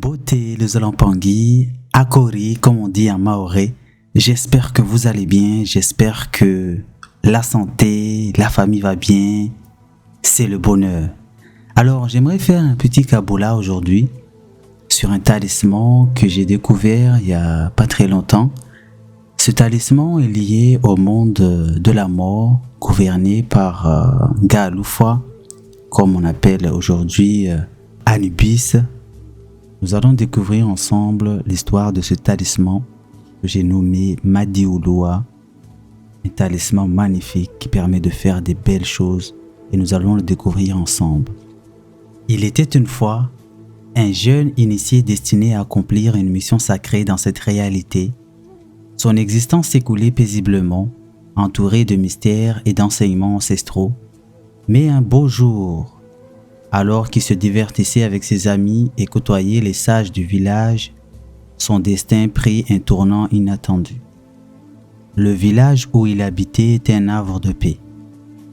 Beauté, les Olampangui, Akori, comme on dit en maoré. J'espère que vous allez bien, j'espère que la santé, la famille va bien, c'est le bonheur. Alors, j'aimerais faire un petit kaboula aujourd'hui sur un talisman que j'ai découvert il y a pas très longtemps. Ce talisman est lié au monde de la mort, gouverné par Gaaloufwa, comme on appelle aujourd'hui Anubis. Nous allons découvrir ensemble l'histoire de ce talisman que j'ai nommé Madiouloua, un talisman magnifique qui permet de faire des belles choses et nous allons le découvrir ensemble. Il était une fois un jeune initié destiné à accomplir une mission sacrée dans cette réalité. Son existence s'écoulait paisiblement, entouré de mystères et d'enseignements ancestraux. Mais un beau jour, alors qu'il se divertissait avec ses amis et côtoyait les sages du village, son destin prit un tournant inattendu. Le village où il habitait était un havre de paix.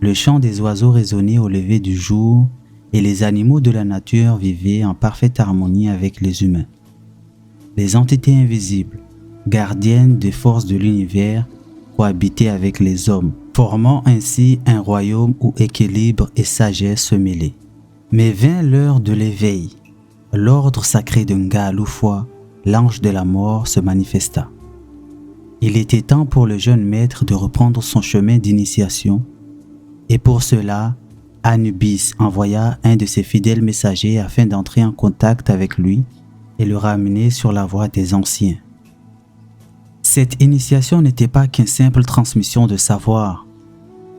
Le chant des oiseaux résonnait au lever du jour et les animaux de la nature vivaient en parfaite harmonie avec les humains. Les entités invisibles, gardiennes des forces de l'univers, cohabitaient avec les hommes, formant ainsi un royaume où équilibre et sagesse se mêlaient. Mais vint l'heure de l'éveil. L'ordre sacré de Ngaaloufwa, l'ange de la mort, se manifesta. Il était temps pour le jeune maître de reprendre son chemin d'initiation, et pour cela, Anubis envoya un de ses fidèles messagers afin d'entrer en contact avec lui et le ramener sur la voie des anciens. Cette initiation n'était pas qu'une simple transmission de savoir.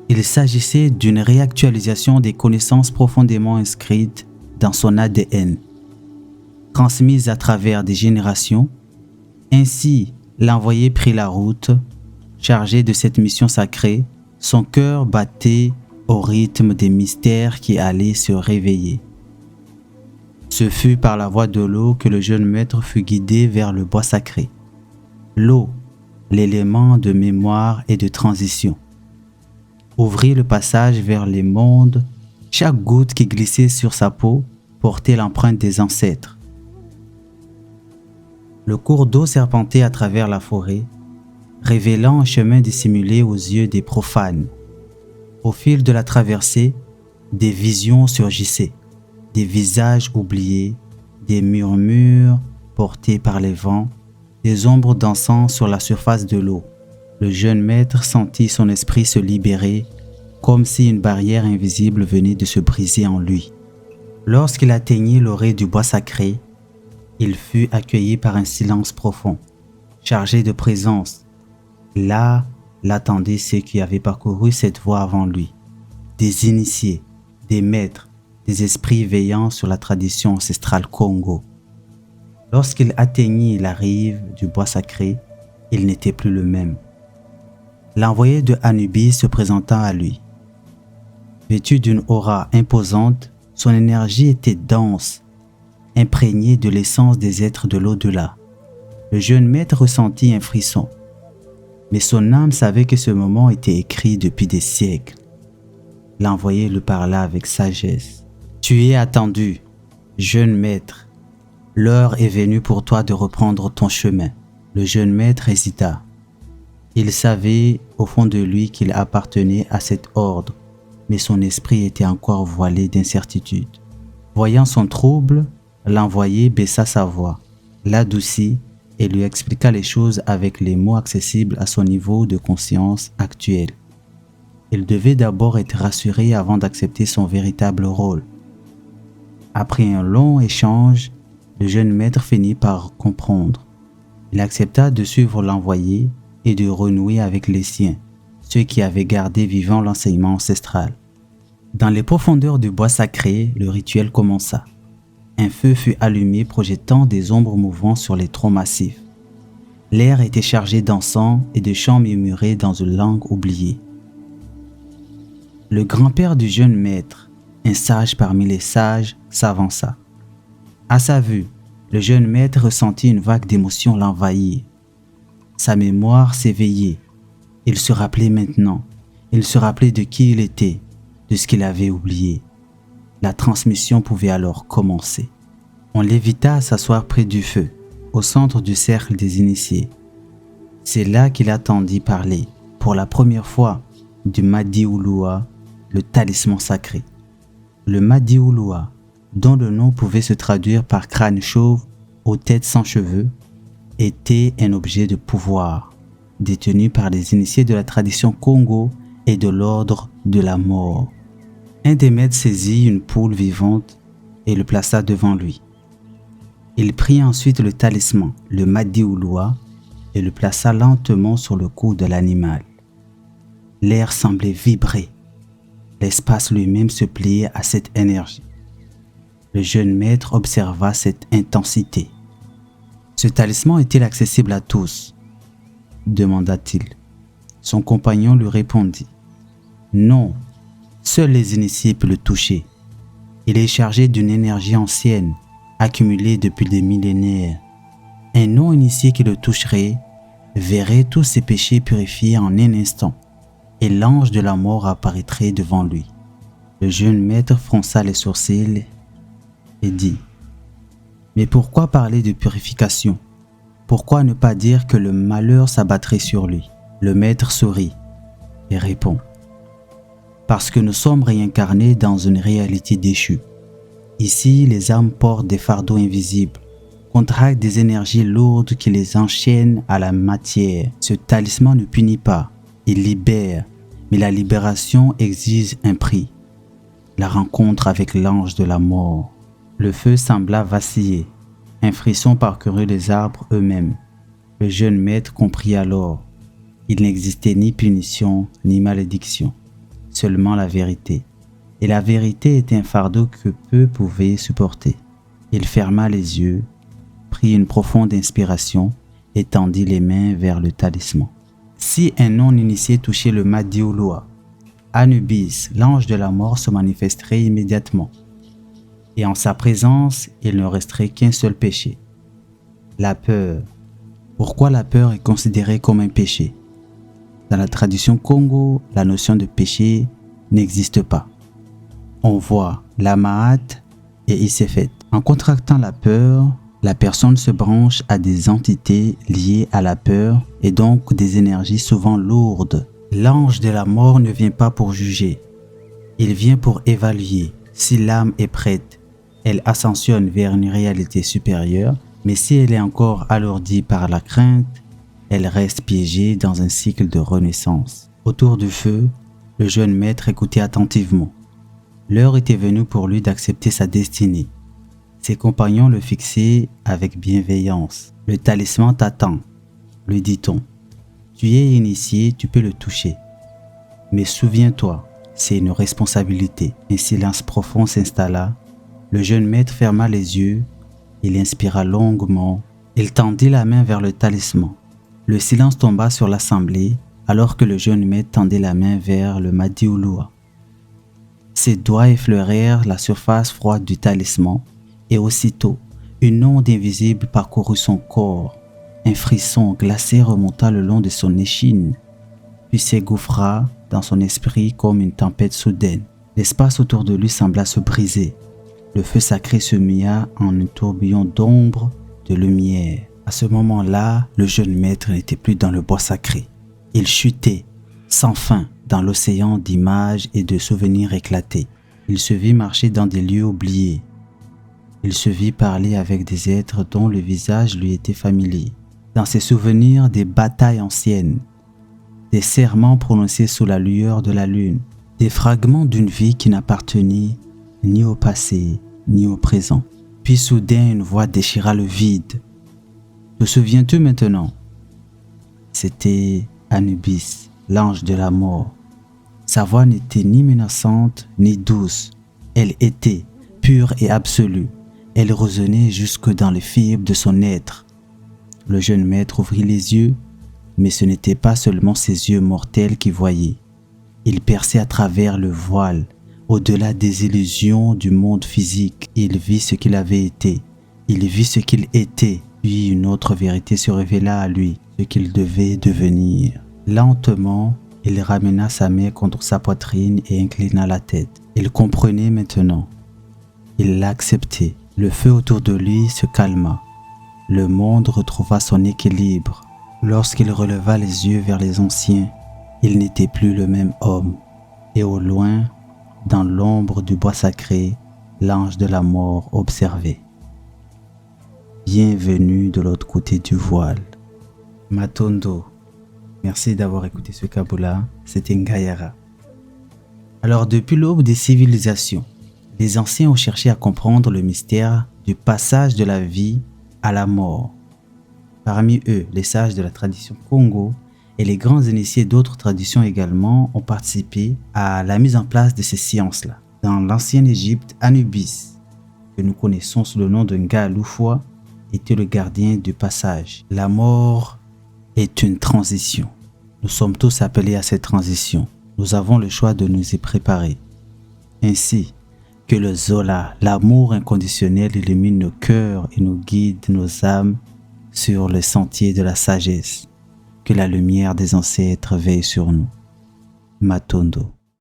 Il s'agissait d'une réactualisation des connaissances profondément inscrites dans son ADN, transmises à travers des générations. Ainsi, l'envoyé prit la route, chargé de cette mission sacrée, son cœur battait au rythme des mystères qui allaient se réveiller. Ce fut par la voie de l'eau que le jeune maître fut guidé vers le bois sacré. L'eau, l'élément de mémoire et de transition, ouvrit le passage vers les mondes. Chaque goutte qui glissait sur sa peau portait l'empreinte des ancêtres. Le cours d'eau serpentait à travers la forêt, révélant un chemin dissimulé aux yeux des profanes. Au fil de la traversée, des visions surgissaient, des visages oubliés, des murmures portés par les vents, des ombres dansant sur la surface de l'eau. Le jeune maître sentit son esprit se libérer, comme si une barrière invisible venait de se briser en lui. Lorsqu'il atteignit l'orée du bois sacré, il fut accueilli par un silence profond, chargé de présence. Là, l'attendaient ceux qui avaient parcouru cette voie avant lui, des initiés, des maîtres, des esprits veillant sur la tradition ancestrale Congo. Lorsqu'il atteignit la rive du bois sacré, il n'était plus le même. L'envoyé de Anubis se présenta à lui. Vêtu d'une aura imposante, son énergie était dense, imprégnée de l'essence des êtres de l'au-delà. Le jeune maître ressentit un frisson, mais son âme savait que ce moment était écrit depuis des siècles. L'envoyé le parla avec sagesse. « Tu es attendu, jeune maître. L'heure est venue pour toi de reprendre ton chemin. » Le jeune maître hésita. Il savait au fond de lui qu'il appartenait à cet ordre, mais son esprit était encore voilé d'incertitude. Voyant son trouble, l'envoyé baissa sa voix, l'adoucit et lui expliqua les choses avec les mots accessibles à son niveau de conscience actuel. Il devait d'abord être rassuré avant d'accepter son véritable rôle. Après un long échange, le jeune maître finit par comprendre. Il accepta de suivre l'envoyé et de renouer avec les siens, ceux qui avaient gardé vivant l'enseignement ancestral. Dans les profondeurs du bois sacré, le rituel commença. Un feu fut allumé projetant des ombres mouvant sur les troncs massifs. L'air était chargé d'encens et de chants murmurés dans une langue oubliée. Le grand-père du jeune maître, un sage parmi les sages, s'avança. À sa vue, le jeune maître ressentit une vague d'émotion l'envahir. Sa mémoire s'éveillait. Il se rappelait maintenant. Il se rappelait de qui il était, de ce qu'il avait oublié. La transmission pouvait alors commencer. On l'invita à s'asseoir près du feu, au centre du cercle des initiés. C'est là qu'il attendit parler, pour la première fois, du Madiouloua, le talisman sacré. Le Madiouloua, dont le nom pouvait se traduire par crâne chauve aux têtes sans cheveux, était un objet de pouvoir, détenu par les initiés de la tradition Congo et de l'ordre de la mort. Un des maîtres saisit une poule vivante et le plaça devant lui. Il prit ensuite le talisman, le Madiouloua, et le plaça lentement sur le cou de l'animal. L'air semblait vibrer. L'espace lui-même se pliait à cette énergie. Le jeune maître observa cette intensité. « Ce talisman est-il accessible à tous ?» demanda-t-il. Son compagnon lui répondit. « Non, seuls les initiés peuvent le toucher. Il est chargé d'une énergie ancienne, accumulée depuis des millénaires. Un non-initié qui le toucherait verrait tous ses péchés purifiés en un instant, et l'ange de la mort apparaîtrait devant lui. » Le jeune maître fronça les sourcils et dit « Mais pourquoi parler de purification? Pourquoi ne pas dire que le malheur s'abattrait sur lui ?» Le maître sourit et répond « Parce que nous sommes réincarnés dans une réalité déchue. Ici, les âmes portent des fardeaux invisibles, contractent des énergies lourdes qui les enchaînent à la matière. Ce talisman ne punit pas, il libère, mais la libération exige un prix. La rencontre avec l'ange de la mort. » Le feu sembla vaciller. Un frisson parcourut les arbres eux-mêmes. Le jeune maître comprit alors. Il n'existait ni punition ni malédiction, seulement la vérité. Et la vérité était un fardeau que peu pouvaient supporter. Il ferma les yeux, prit une profonde inspiration et tendit les mains vers le talisman. Si un non-initié touchait le Madiouloua, Anubis, l'ange de la mort, se manifesterait immédiatement. Et en sa présence, il ne resterait qu'un seul péché. La peur. Pourquoi la peur est considérée comme un péché? Dans la tradition Congo, la notion de péché n'existe pas. On voit la Mahat et Isefet. En contractant la peur, la personne se branche à des entités liées à la peur et donc des énergies souvent lourdes. L'ange de la mort ne vient pas pour juger. Il vient pour évaluer. Si l'âme est prête, elle ascensionne vers une réalité supérieure, mais si elle est encore alourdie par la crainte, elle reste piégée dans un cycle de renaissance. Autour du feu, le jeune maître écoutait attentivement. L'heure était venue pour lui d'accepter sa destinée. Ses compagnons le fixaient avec bienveillance. « Le talisman t'attend », lui dit-on. « Tu es initié, tu peux le toucher. Mais souviens-toi, c'est une responsabilité. » Un silence profond s'installa. Le jeune maître ferma les yeux. Il inspira longuement. Il tendit la main vers le talisman. Le silence tomba sur l'assemblée alors que le jeune maître tendait la main vers le Madiouloua. Ses doigts effleurèrent la surface froide du talisman et aussitôt, une onde invisible parcourut son corps. Un frisson glacé remonta le long de son échine, puis s'égouffra dans son esprit comme une tempête soudaine. L'espace autour de lui sembla se briser. Le feu sacré se mia en un tourbillon d'ombre, de lumière. À ce moment-là, le jeune maître n'était plus dans le bois sacré. Il chutait, sans fin, dans l'océan d'images et de souvenirs éclatés. Il se vit marcher dans des lieux oubliés. Il se vit parler avec des êtres dont le visage lui était familier. Dans ses souvenirs, des batailles anciennes, des serments prononcés sous la lueur de la lune, des fragments d'une vie qui n'appartenait ni au passé, ni au présent. Puis soudain, une voix déchira le vide. « Te souviens-tu maintenant ?» C'était Anubis, l'ange de la mort. Sa voix n'était ni menaçante, ni douce. Elle était pure et absolue. Elle résonnait jusque dans les fibres de son être. Le jeune maître ouvrit les yeux, mais ce n'était pas seulement ses yeux mortels qui voyaient. Il perçait à travers le voile, au-delà des illusions du monde physique. Il vit ce qu'il avait été. Il vit ce qu'il était. Puis une autre vérité se révéla à lui, ce qu'il devait devenir. Lentement, il ramena sa main contre sa poitrine et inclina la tête. Il comprenait maintenant. Il l'acceptait. Le feu autour de lui se calma. Le monde retrouva son équilibre. Lorsqu'il releva les yeux vers les anciens, il n'était plus le même homme. Et au loin, dans l'ombre du bois sacré, l'ange de la mort observait. Bienvenue de l'autre côté du voile. Matondo. Merci d'avoir écouté ce Kabula. C'était Ngayara. Alors, depuis l'aube des civilisations, les anciens ont cherché à comprendre le mystère du passage de la vie à la mort. Parmi eux, les sages de la tradition Congo et les grands initiés d'autres traditions également ont participé à la mise en place de ces sciences-là. Dans l'ancienne Égypte, Anubis, que nous connaissons sous le nom de Nga Loufoua, était le gardien du passage. La mort est une transition. Nous sommes tous appelés à cette transition. Nous avons le choix de nous y préparer. Ainsi que le Zola, l'amour inconditionnel illumine nos cœurs et nous guide nos âmes sur le sentier de la sagesse. Que la lumière des ancêtres veille sur nous. Matondo.